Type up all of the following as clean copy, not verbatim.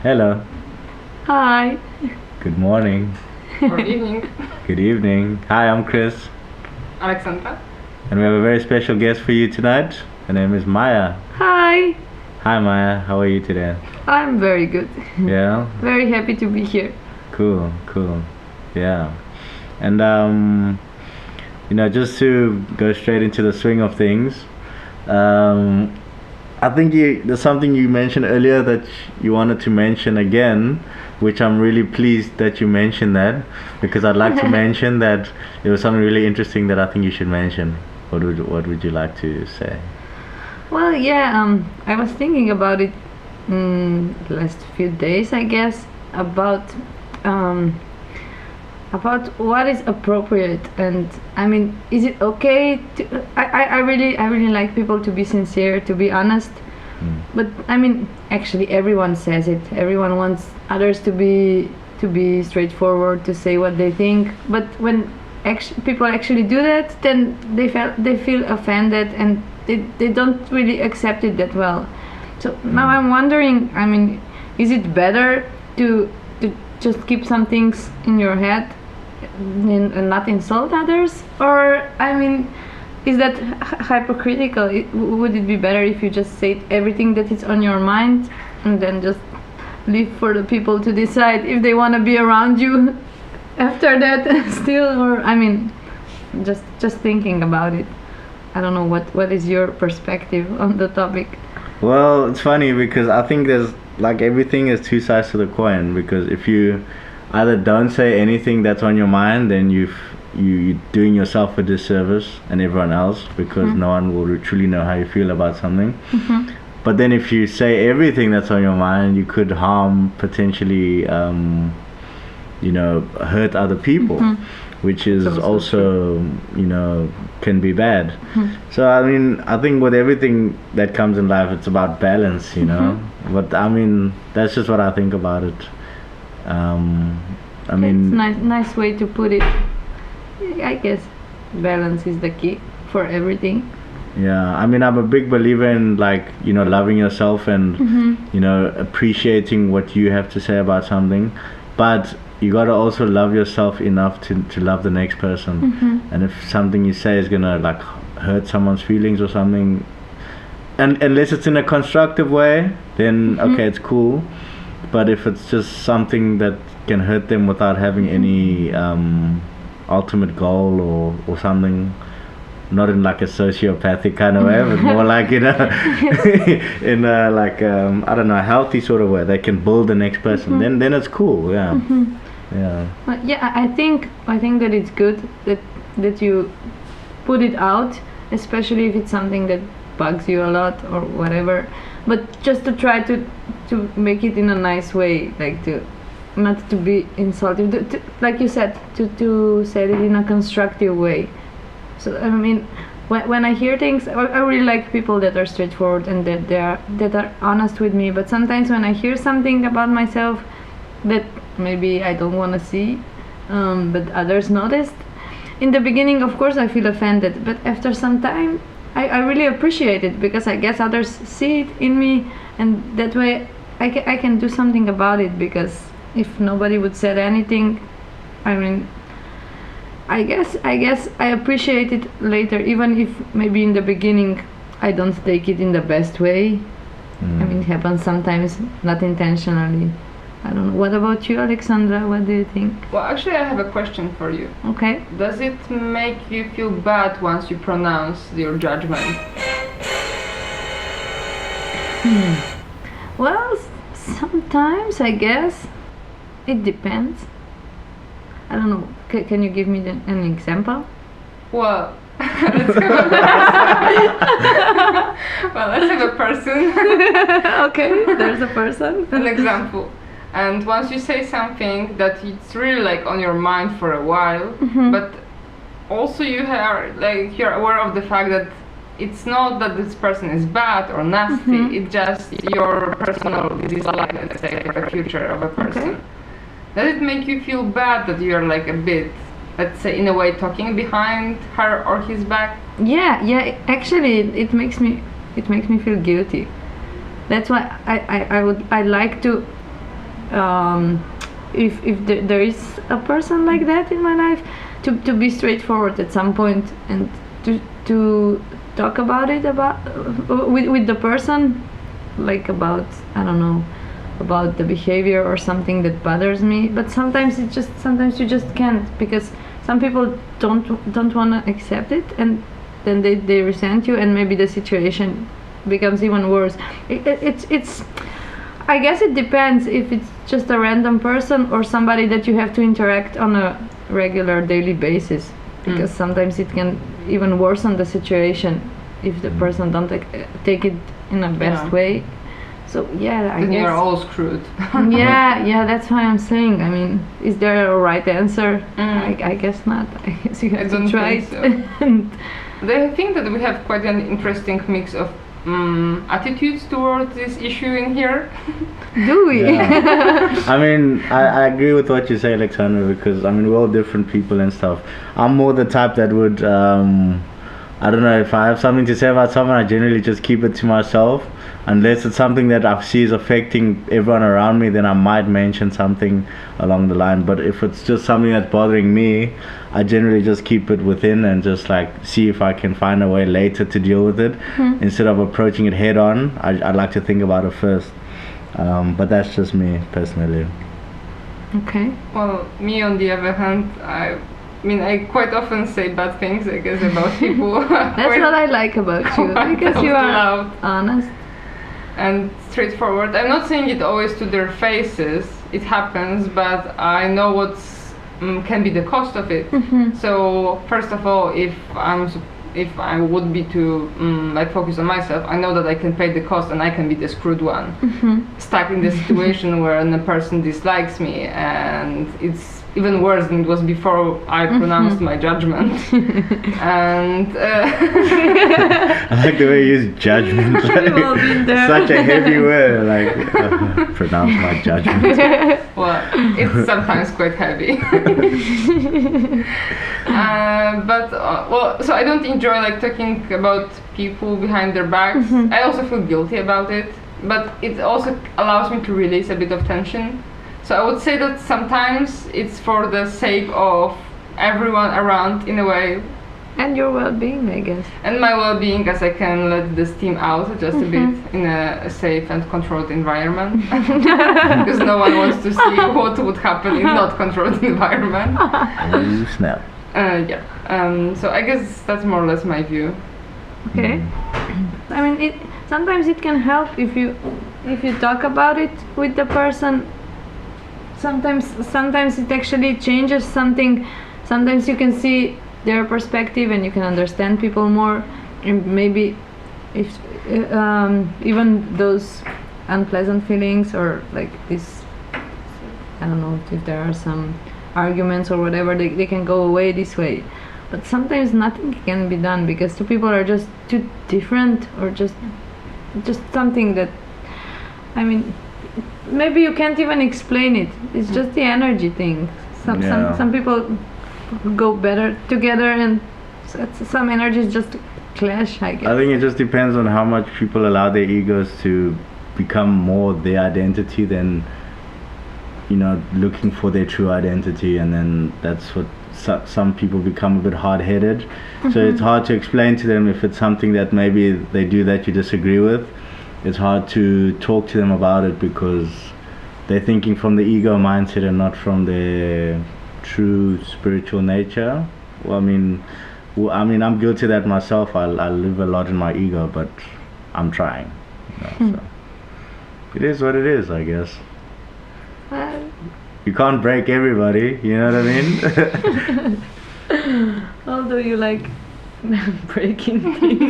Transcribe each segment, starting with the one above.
Hello. Hi. Good morning. Good evening, Good evening. Hi, I'm Chris. Alexandra. And we have a very special guest for you tonight. Her name is Maja. Hi. Hi, Maja. How are you today? I'm very good. Yeah? Very happy to be here. Cool. Yeah. And, just to go straight into the swing of things, I think there's something you mentioned earlier that you wanted to mention again, which I'm really pleased that you mentioned that, because I'd like to mention that there was something really interesting that I think you should mention. What would you like to say? Well, yeah, I was thinking about it the last few days, I guess, about what is appropriate, and I mean, is it okay to I really like people to be sincere, to be honest. But I mean, actually everyone says it. Everyone wants others to be straightforward, to say what they think. But when people actually do that, then they feel offended, and they don't really accept it that well. So now I'm wondering, I mean, is it better to just keep some things in your head and not insult others? Or, I mean, is that hypocritical? Would it be better if you just say everything that is on your mind and then just leave for the people to decide if they want to be around you after that still? Or, I mean, just thinking about it. I don't know, what is your perspective on the topic? Well, it's funny because I think there's like everything is two sides to the coin, because if you either don't say anything that's on your mind, then you're doing yourself a disservice and everyone else, because no one will truly know how you feel about something. But then if you say everything that's on your mind, you could harm, potentially hurt other people, which is also can be bad. So I mean, I think with everything that comes in life, it's about balance, but I mean, that's just what I think about it. I mean, it's nice way to put it. I guess balance is the key for everything. Yeah, I mean, I'm a big believer in loving yourself and appreciating what you have to say about something, but you gotta also love yourself enough to love the next person. And if something you say is gonna hurt someone's feelings or something, and unless it's in a constructive way, then okay, it's cool. But if it's just something that can hurt them without having any ultimate goal or something, not in a sociopathic kind of way, but more in a I don't know, a healthy sort of way, they can build the next person. Then it's cool. Yeah. Yeah. Well, yeah, I think that it's good that you put it out, especially if it's something that bugs you a lot or whatever. But just to try to make it in a nice way, not to be insulting, like you said, to say it in a constructive way. So I mean, when I hear things, I really like people that are straightforward and that are honest with me. But sometimes when I hear something about myself that maybe I don't want to see, but others noticed, in the beginning, of course, I feel offended. But after some time, I really appreciate it, because I guess others see it in me, and that way I can do something about it. Because if nobody would say anything, I mean, I guess I appreciate it later, even if maybe in the beginning I don't take it in the best way. I mean, it happens sometimes, not intentionally. I don't know. What about you, Alexandra? What do you think? Well, actually, I have a question for you. Okay. Does it make you feel bad once you pronounce your judgment? Well, sometimes I guess it depends. I don't know. Can you give me an example? Well, let's have a person. Okay, there's a person. An example. And once you say something that it's really on your mind for a while, but also you're aware of the fact that it's not that this person is bad or nasty, it's just your personal dislike, let's say, for the future of a person. Okay. Does it make you feel bad that you're a bit, let's say, in a way, talking behind her or his back? Yeah. Actually, it makes me feel guilty. That's why I like to if there is a person like that in my life, to be straightforward at some point and to talk about it with the person, like about, I don't know, about the behavior or something that bothers me. But sometimes you just can't, because some people don't want to accept it, and then they resent you, and maybe the situation becomes even worse. It's I guess it depends if it's just a random person or somebody that you have to interact on a regular daily basis, because sometimes it can even worsen the situation if the person don't take it in a best way. So yeah, I then guess you're all screwed. yeah, that's why I'm saying. I mean, is there a right answer? I guess not. I guess you have to try it. So. I think that we have quite an interesting mix of attitudes towards this issue in here. Do we? Yeah. I mean, I agree with what you say, Alexandra, because I mean, we're all different people and stuff. I'm more the type that would, I don't know, if I have something to say about someone, I generally just keep it to myself. Unless it's something that I see is affecting everyone around me, then I might mention something along the line. But if it's just something that's bothering me, I generally just keep it within and just like see if I can find a way later to deal with it. Instead of approaching it head on, I'd like to think about it first. But that's just me personally. Okay. Well, me on the other hand, I mean, I quite often say bad things, I guess, about people. That's what I like about you, because you are honest and straightforward. I'm not saying it always to their faces. It happens, but I know what's can be the cost of it. So first of all, if I would be to like focus on myself, I know that I can pay the cost and I can be the screwed one, stuck in the situation where the person dislikes me, and it's even worse than it was before I pronounced my judgment. And I like the way you use judgment. Like, such a heavy word, like pronounce my judgment. Well, it's sometimes quite heavy. So I don't enjoy like talking about people behind their backs. I also feel guilty about it, but it also allows me to release a bit of tension. So I would say that sometimes it's for the sake of everyone around, in a way. And your well-being, I guess. And my well-being, as I can let the steam out just a bit in a safe and controlled environment. Because no one wants to see what would happen in not controlled environment. Oh, snap. So I guess that's more or less my view. Okay. I mean, sometimes it can help if you talk about it with the person. Sometimes it actually changes something. Sometimes you can see their perspective and you can understand people more. And maybe if even those unpleasant feelings or like this, I don't know, if there are some arguments or whatever, they can go away this way. But sometimes nothing can be done because two people are just too different, or just something that, I mean, maybe you can't even explain it. It's just the energy thing. Some people go better together, and some energies just clash, I guess. I think it just depends on how much people allow their egos to become more their identity than, you know, looking for their true identity. And then that's what some people become a bit hard-headed. So it's hard to explain to them if it's something that maybe they do that you disagree with. It's hard to talk to them about it because they're thinking from the ego mindset and not from their true spiritual nature. Well, I mean, I'm guilty of that myself. I live a lot in my ego, but I'm trying. You know, so it is what it is, I guess. You can't break everybody, you know what I mean? Although you like breaking things.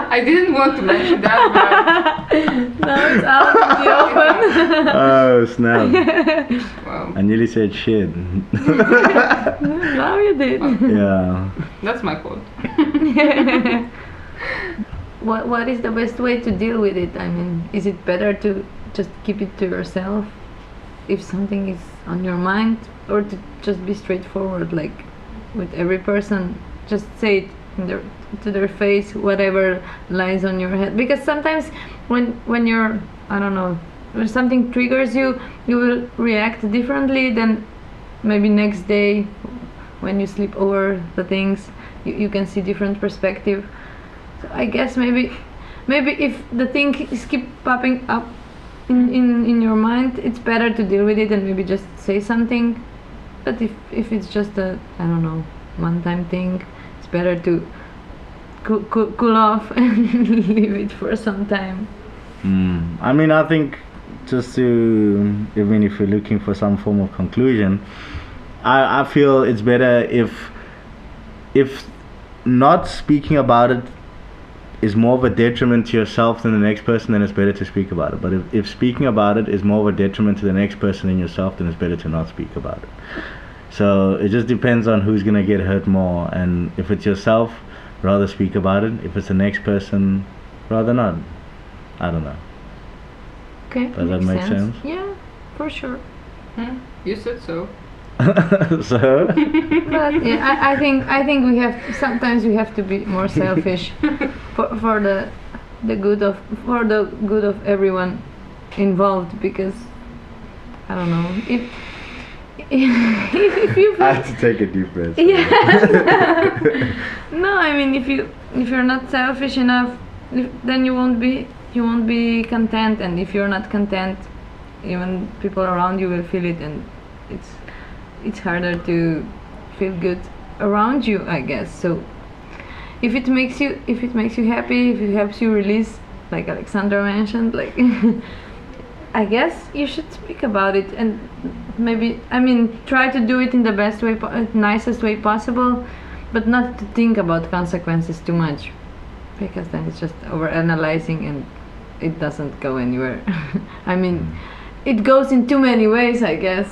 I didn't want to mention that, but now it's out in the open. Oh, snap. Wow. I nearly said shit. Now you did. Yeah. That's my fault. What is the best way to deal with it? I mean, is it better to just keep it to yourself if something is on your mind, or to just be straightforward, like with every person, just say it to their face, whatever lies on your head? Because sometimes when you're, I don't know, when something triggers you, you will react differently than maybe next day when you sleep over the things. You can see different perspective. So I guess maybe if the thing is keep popping up in your mind, it's better to deal with it and maybe just say something. But if it's just a, I don't know, one-time thing, it's better to cool off and leave it for some time. I mean, I think just to, even if you're looking for some form of conclusion, I feel it's better if not speaking about it is more of a detriment to yourself than the next person, then it's better to speak about it. But if speaking about it is more of a detriment to the next person than yourself, then it's better to not speak about it. So it just depends on who's gonna get hurt more, and if it's yourself, rather speak about it. If it's the next person, rather not. I don't know. Okay. Does that make sense? Yeah, for sure. You said so. So But yeah, I think we have sometimes we have to be more selfish for the good of everyone involved, because I don't know if you I have to take a deep breath. yeah. No, I mean if you're not selfish enough, then you won't be content, and if you're not content, even people around you will feel it, and it's harder to feel good around you, I guess. So if it makes you happy, if it helps you release, like Alexandra mentioned, like I guess you should speak about it, and maybe, I mean, try to do it in the best way, nicest way possible, but not to think about consequences too much, because then it's just over analyzing and it doesn't go anywhere. I mean, it goes in too many ways, I guess,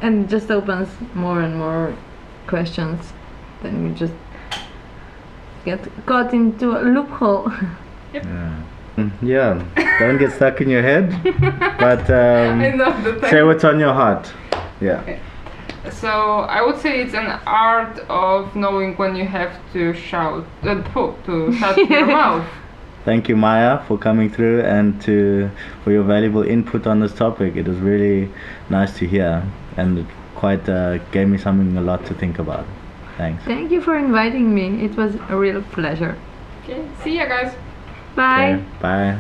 and just opens more and more questions. Then you just get caught into a loophole. Yep. Yeah, don't get stuck in your head, but I know the say what's on your heart. Yeah. Okay. So I would say it's an art of knowing when you have to shut your mouth. Thank you, Maja, for coming through and for your valuable input on this topic. It was really nice to hear, and it quite gave me something a lot to think about. Thanks. Thank you for inviting me. It was a real pleasure. Okay, see ya guys. Bye. Okay, bye.